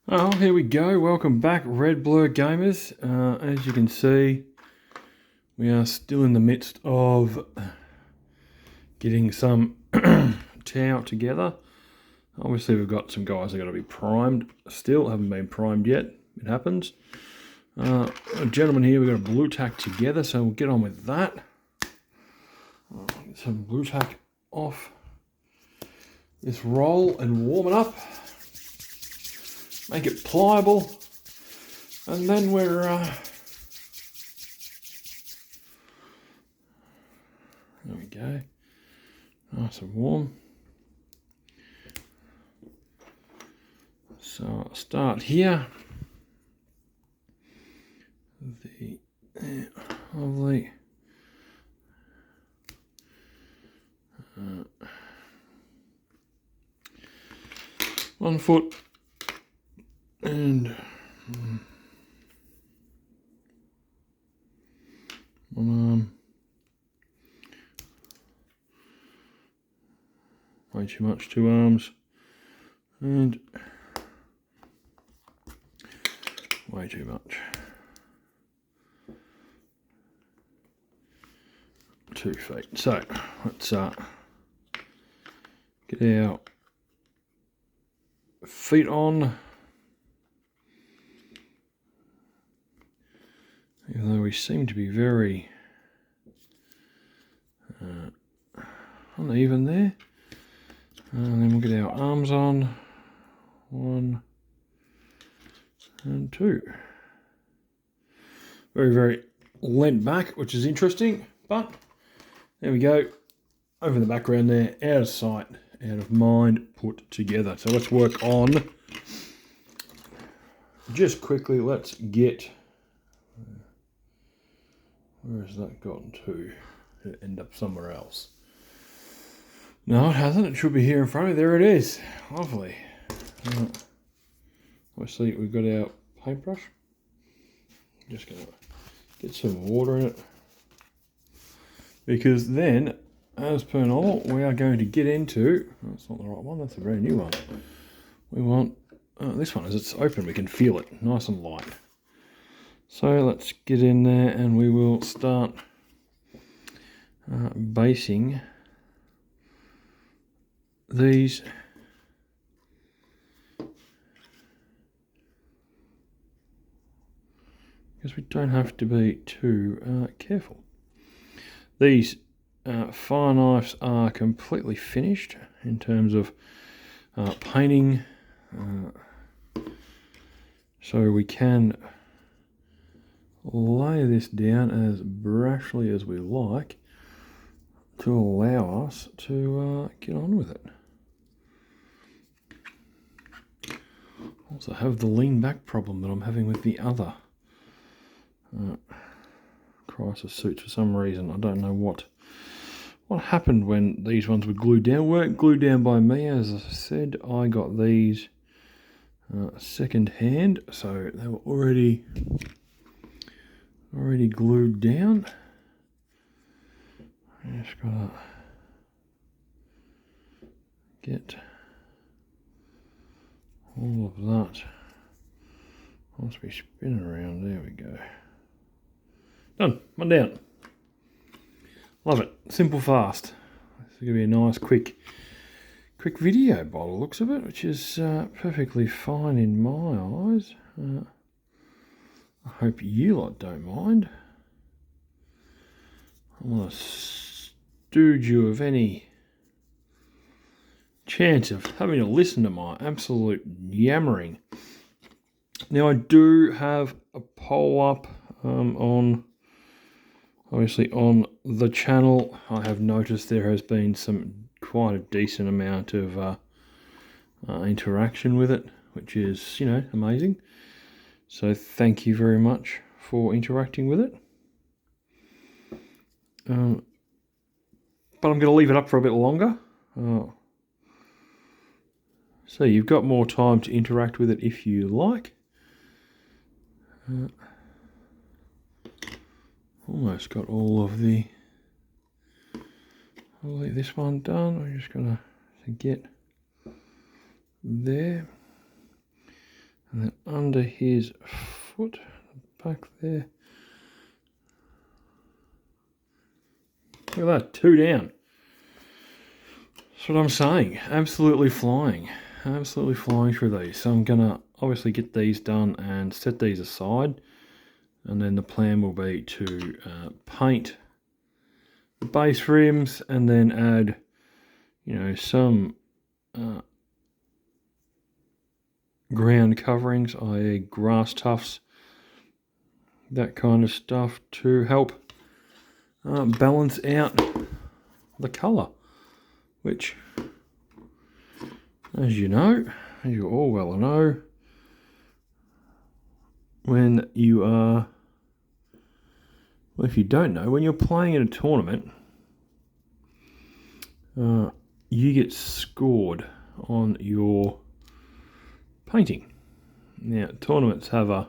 Oh, here we go. Welcome back, Red Blur Gamers. As you can see, we are still in the midst of getting some tow together. Obviously, we've got some guys that got to be primed. Still haven't been primed yet. It happens. A gentleman here, we've got a blue tack together, so we'll get on with that. Get some blue tack off this roll and warm it up. Make it pliable, and then we're there we go, nice and warm. So I'll start here. The lovely 1 foot and 1 arm. Way too much, 2 arms, and way too much, 2 feet. So let's get our feet on. Even though we seem to be very uneven there. And then we'll get our arms on. 1 and 2. Very, very leant back, which is interesting. But there we go. Over in the background there, out of sight, out of mind, put together. So let's work on, just quickly, let's get, where has that gotten to? It'll end up somewhere else. No, it hasn't. It should be here in front of me. There it is. Lovely. Obviously, we've got our paintbrush. Just going to get some water in it. Because then, as per normal, we are going to get into, that's not the right one, that's a brand new one. We want this one, as it's open, we can feel it, nice and light. So let's get in there and we will start basing these because we don't have to be too careful. These fire knives are completely finished in terms of painting, so we can lay this down as brashly as we like to allow us to get on with it. Also have the lean back problem that I'm having with the other crisis suits for some reason. I don't know what happened when these ones were glued down. Weren't glued down by me, as I said. I got these second hand, so they were already glued down. I just gotta get all of that. Must be spinning around. There we go. Done. One down. Love it. Simple, fast. This is going to be a nice, quick video by the looks of it, which is perfectly fine in my eyes. I hope you lot don't mind. I want to stooge you of any chance of having to listen to my absolute yammering. Now, I do have a poll up on, obviously, on the channel. I have noticed there has been quite a decent amount of interaction with it, which is, you know, amazing. So thank you very much for interacting with it. But I'm going to leave it up for a bit longer. So you've got more time to interact with it if you like. Almost got all of the, I'll leave this one done. I'm just going to get there. And then under his foot, back there. Look at that, 2 down. That's what I'm saying. Absolutely flying. Absolutely flying through these. So I'm going to obviously get these done and set these aside. And then the plan will be to paint the base rims and then add, you know, some ground coverings, i.e. grass tufts, that kind of stuff to help balance out the colour, which, as you know, as you all well know, when you are, well, if you don't know, when you're playing in a tournament, you get scored on your painting. Now, tournaments have a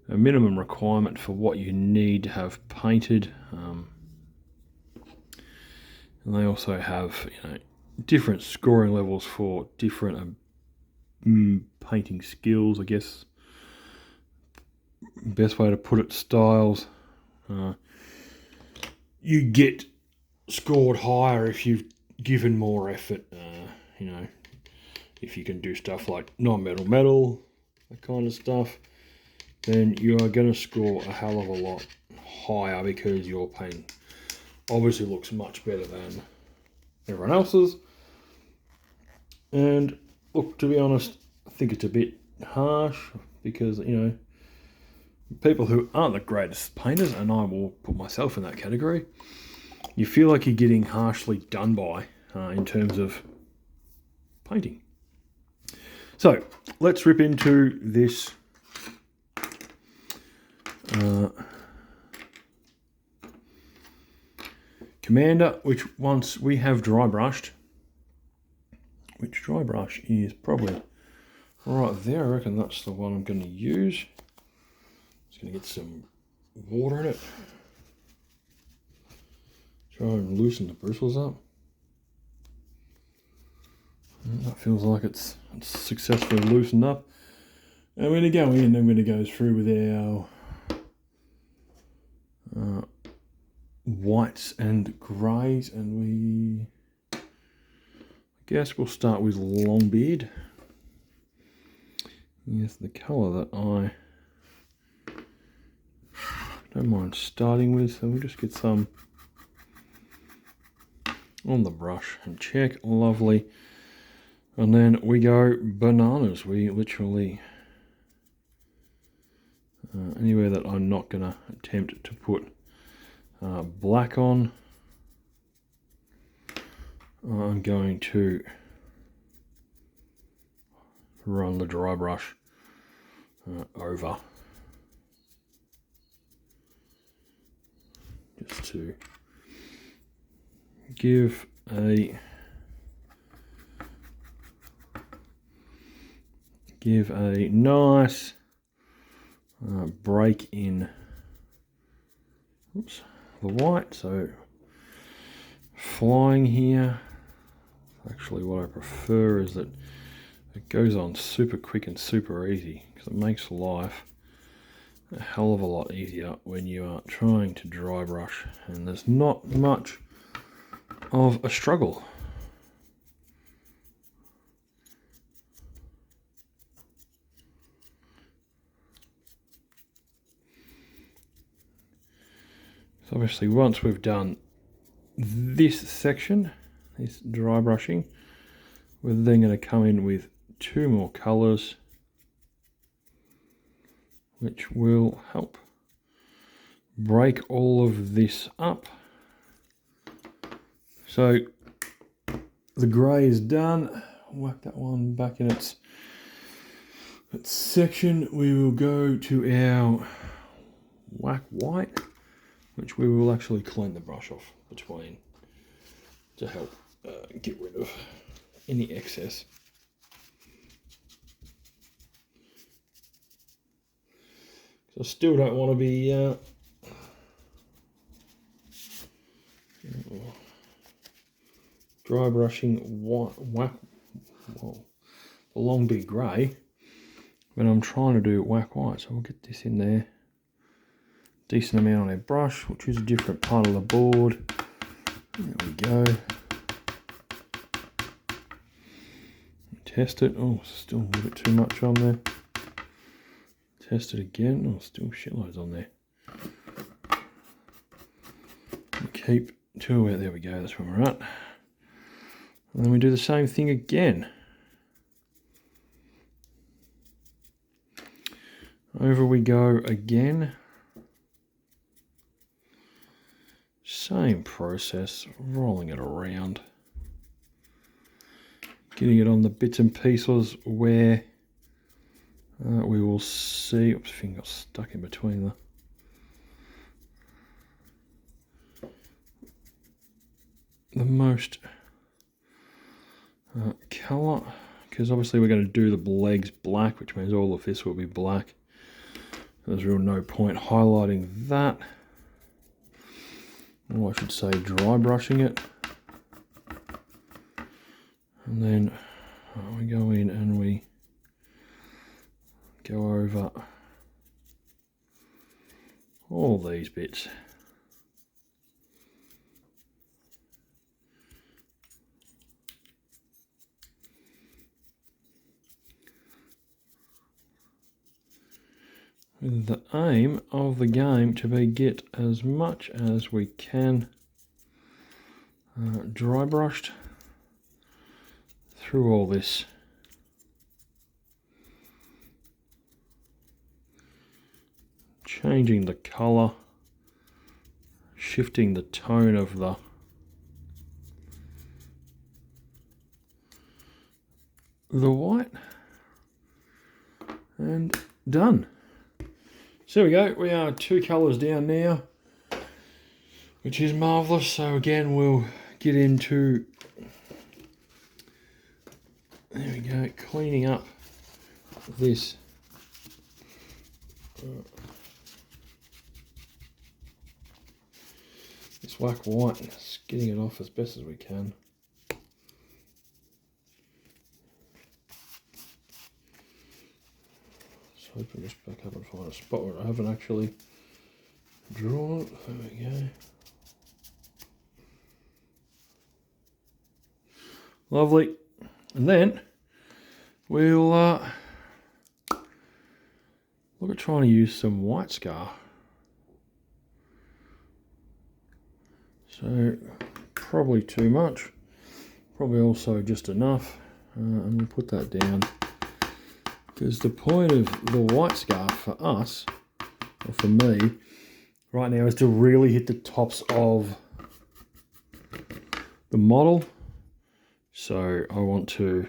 minimum requirement for what you need to have painted, and they also have, you know, different scoring levels for different painting skills, I guess. Best way to put it, styles. You get scored higher if you've given more effort. You know, if you can do stuff like non-metal metal, that kind of stuff, then you are going to score a hell of a lot higher because your paint obviously looks much better than everyone else's. And look, to be honest, I think it's a bit harsh because, you know, people who aren't the greatest painters, and I will put myself in that category, you feel like you're getting harshly done by in terms of painting. So let's rip into this Commander, which once we have dry brushed, which dry brush is probably right there. I reckon that's the one I'm going to use. Just going to get some water in it. Try and loosen the bristles up. And that feels like it's successfully loosened up. And I'm going to go in, I'm going to go through with our whites and greys, and I guess we'll start with Longbeard. Yes, the colour that I don't mind starting with, so we'll just get some on the brush and check. Lovely. And then we go bananas. We literally, anywhere that I'm not going to attempt to put black on, I'm going to run the dry brush over, just to give a nice break in the white. So flying here, actually what I prefer is that it goes on super quick and super easy, because it makes life a hell of a lot easier when you are trying to dry brush and there's not much of a struggle. So obviously once we've done this section, this dry brushing, we're then going to come in with 2 more colours, which will help break all of this up. So the grey is done. Whack that one back in its section. We will go to our whack white, which we will actually clean the brush off between to help get rid of any excess. So I still don't want to be dry brushing the Longbeard grey But I'm trying to do whack white, so we'll get this in there. Decent amount on our brush. We'll choose a different part of the board. There we go. Test it. Oh, still a little bit too much on there. Test it again. Oh, still shitloads on there. Keep two. There we go. That's where we're at. And then we do the same thing again. Over we go again. Same process, rolling it around. Getting it on the bits and pieces where we will see. Oops, finger got stuck in between the most colour, because obviously we're going to do the legs black, which means all of this will be black. There's real no point highlighting that. Or I should say dry brushing it. And then we go in and we go over all these bits. With the aim of the game to be get as much as we can dry brushed through all this. Changing the colour, shifting the tone of the white, and done. So there we go, we are 2 colours down now, which is marvellous. So again, we'll get into, there we go, cleaning up this. This whack white, just getting it off as best as we can. So open this back up and find a spot where I haven't actually drawn it. There we go. Lovely. And then we'll look at trying to use some white scar. So probably too much, probably also just enough, and we'll put that down. Because the point of the white scarf for us, or for me, right now is to really hit the tops of the model. So I want to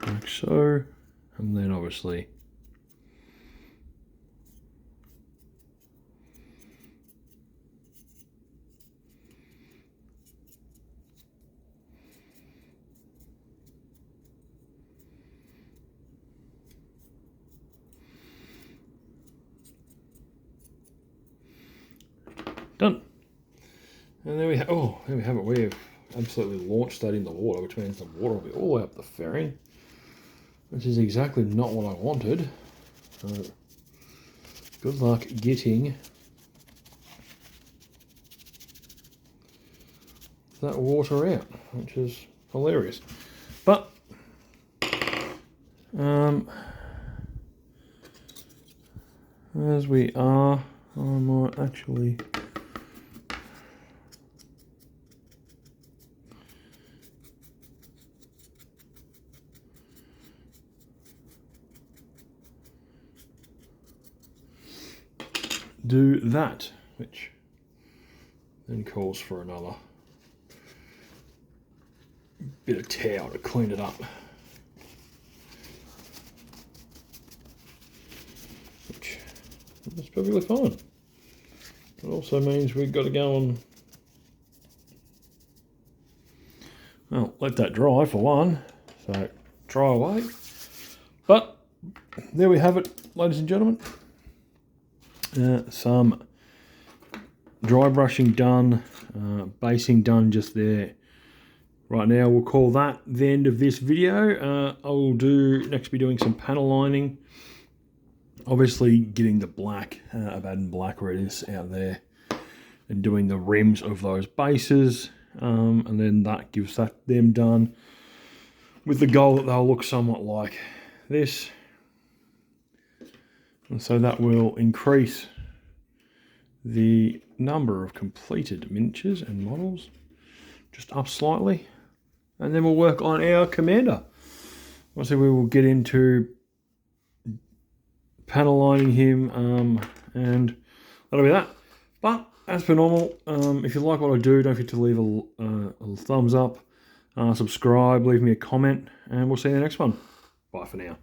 like so, and then obviously done. And there we have, oh, there we have it. We have absolutely launched that in the water, which means the water will be all the way up the fairing, which is exactly not what I wanted. So good luck getting that water out, which is hilarious. But as we are, I might actually do that, which then calls for another bit of towel to clean it up. Which is perfectly fine. It also means we've got to go and Well, let that dry for one. So dry away. But there we have it, ladies and gentlemen. Some dry brushing done, basing done just there. Right now we'll call that the end of this video. I'll next be doing some panel lining. Obviously getting the black, adding black where it is out there, and doing the rims of those bases, and then that gives them done with the goal that they'll look somewhat like this. And so that will increase the number of completed miniatures and models just up slightly. And then we'll work on our commander. Obviously we will get into panel lining him, and that'll be that. But as per normal, if you like what I do, don't forget to leave a thumbs up, subscribe, leave me a comment, and we'll see you in the next one. Bye for now.